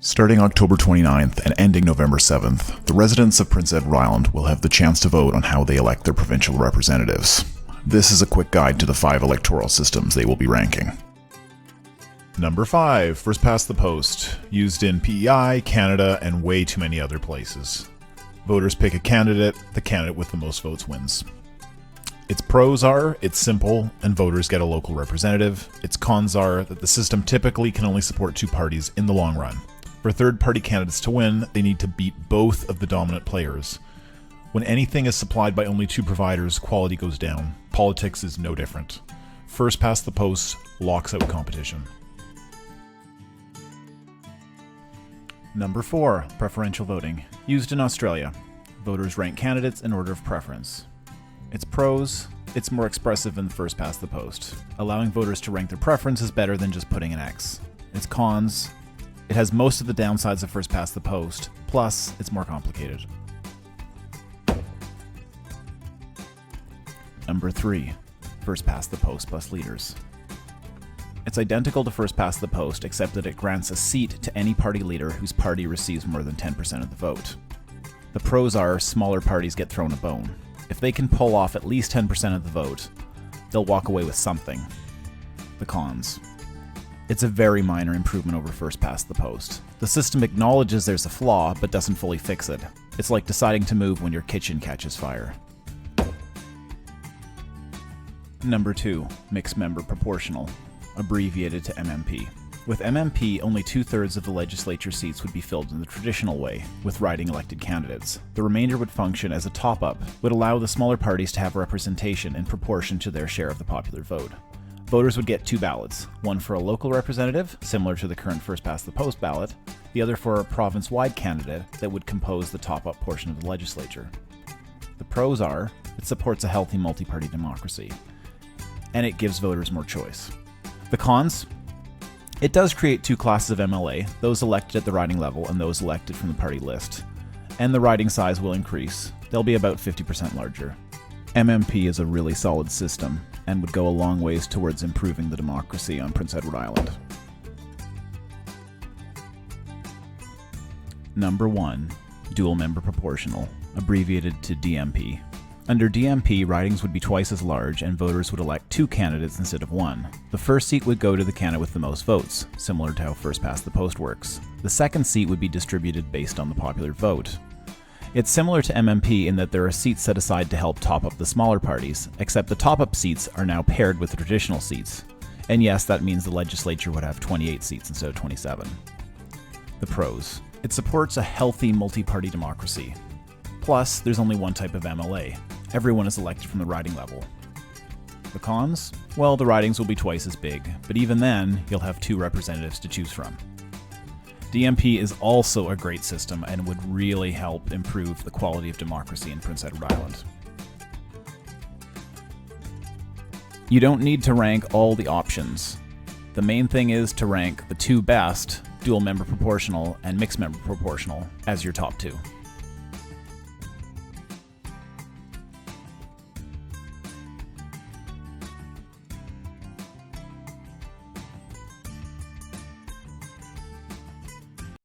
Starting October 29th and ending November 7th, the residents of Prince Edward Island will have the chance to vote on how they elect their provincial representatives. This is a quick guide to the 5 electoral systems they will be ranking. Number 5, first past the post, used in PEI, Canada, and way too many other places. Voters pick a candidate, the candidate with the most votes wins. Its pros are, it's simple, and voters get a local representative. Its cons are that the system typically can only support 2 parties in the long run. For third-party candidates to win, they need to beat both of the dominant players. When anything is supplied by only 2 providers, quality goes down. Politics is no different. First past the post locks out competition. Number 4, preferential voting. Used in Australia. Voters rank candidates in order of preference. Its pros, it's more expressive than first past the post. Allowing voters to rank their preference is better than just putting an X. Its cons, it has most of the downsides of first past the post, plus it's more complicated. Number 3, first past the post plus leaders. It's identical to first past the post, except that it grants a seat to any party leader whose party receives more than 10% of the vote. The pros are smaller parties get thrown a bone. If they can pull off at least 10% of the vote, they'll walk away with something. The cons. It's a very minor improvement over first past the post. The system acknowledges there's a flaw, but doesn't fully fix it. It's like deciding to move when your kitchen catches fire. Number 2, Mixed-Member Proportional, abbreviated to MMP. With MMP, only 2/3 of the legislature seats would be filled in the traditional way, with riding elected candidates. The remainder would function as a top-up, would allow the smaller parties to have representation in proportion to their share of the popular vote. Voters would get 2 ballots, one for a local representative, similar to the current first-past-the-post ballot, the other for a province-wide candidate that would compose the top-up portion of the legislature. The pros are, it supports a healthy multi-party democracy, and it gives voters more choice. The cons? It does create 2 classes of MLA, those elected at the riding level and those elected from the party list. And the riding size will increase. They'll be about 50% larger. MMP is a really solid system and would go a long ways towards improving the democracy on Prince Edward Island. Number 1, Dual-Member Proportional, abbreviated to DMP. Under DMP, ridings would be twice as large and voters would elect 2 candidates instead of 1. The first seat would go to the candidate with the most votes, similar to how first past the post works. The second seat would be distributed based on the popular vote. It's similar to MMP in that there are seats set aside to help top up the smaller parties, except the top-up seats are now paired with the traditional seats. And yes, that means the legislature would have 28 seats instead of 27. The pros. It supports a healthy multi-party democracy. Plus, there's only one type of MLA. Everyone is elected from the riding level. The cons? Well, the ridings will be twice as big, but even then, you'll have 2 representatives to choose from. DMP is also a great system and would really help improve the quality of democracy in Prince Edward Island. You don't need to rank all the options. The main thing is to rank the 2 best, dual-member proportional and mixed-member proportional, as your top 2.